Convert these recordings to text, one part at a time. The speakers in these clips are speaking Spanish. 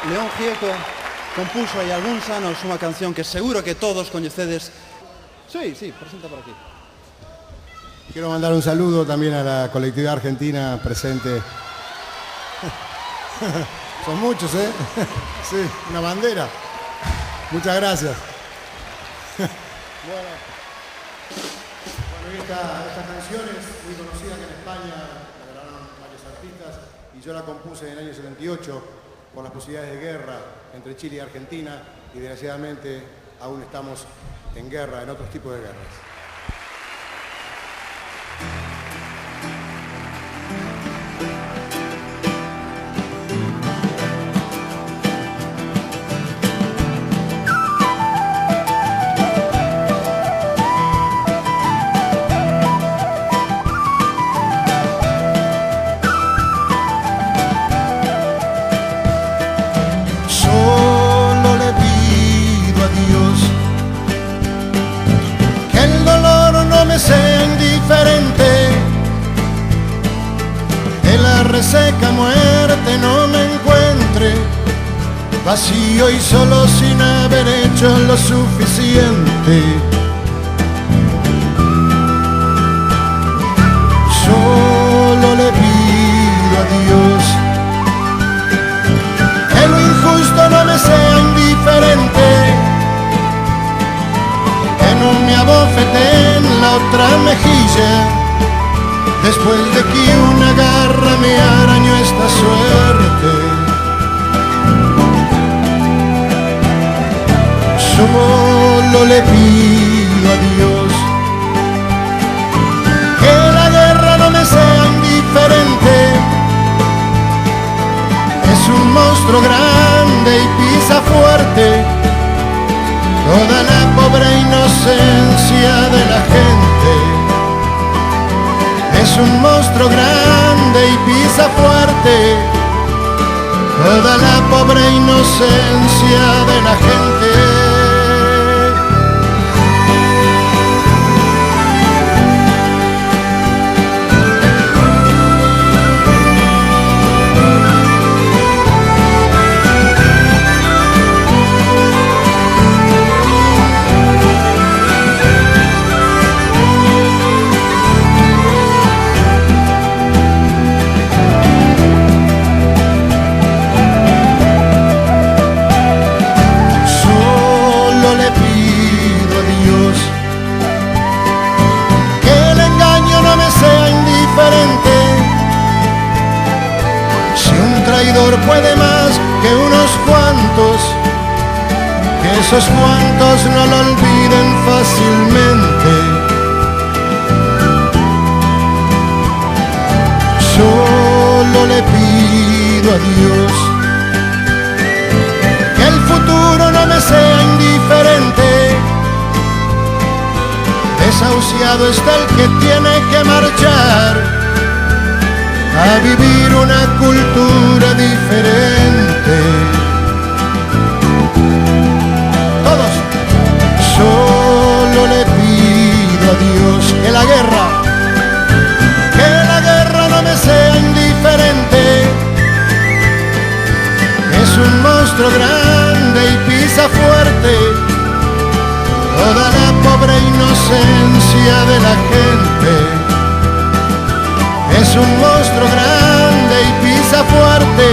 León Gieco compuso aí algúns anos unha canción que seguro que todos coñecedes. Sí, presenta por aquí. Quiero mandar un saludo también a la colectividad argentina presente. Son muchos, ¿eh? Sí, una bandera. Muchas gracias. Bueno, esta canción es muy conocida que en España la grabaron varios artistas y yo la compuse en el año 78 por las posibilidades de guerra entre Chile y Argentina y desgraciadamente aún estamos en guerra, en otros tipos de guerras. Sea indiferente, que la reseca muerte no me encuentre vacío y solo sin haber hecho lo suficiente. Solo le pido a Dios que lo injusto no me sea indiferente, que no me abofete en la otra mejilla, después de que una garra me arañó esta suerte. Solo le pido a Dios que la guerra no me sea indiferente, es un monstruo grande y pisa fuerte toda la pobre inocencia de la gente. Es un monstruo grande y pisa fuerte toda la pobre inocencia de la gente. Puede más que unos cuantos, que esos cuantos no lo olviden fácilmente. Solo le pido a Dios que el futuro no me sea indiferente. Desahuciado está el que tiene que marchar a vivir una cultura diferente. Todos. Solo le pido a Dios que la guerra no me sea indiferente. Es un monstruo grande y pisa fuerte toda la pobre inocencia de la gente. Es un monstruo grande y pisa fuerte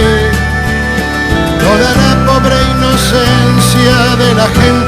toda la pobre inocencia de la gente.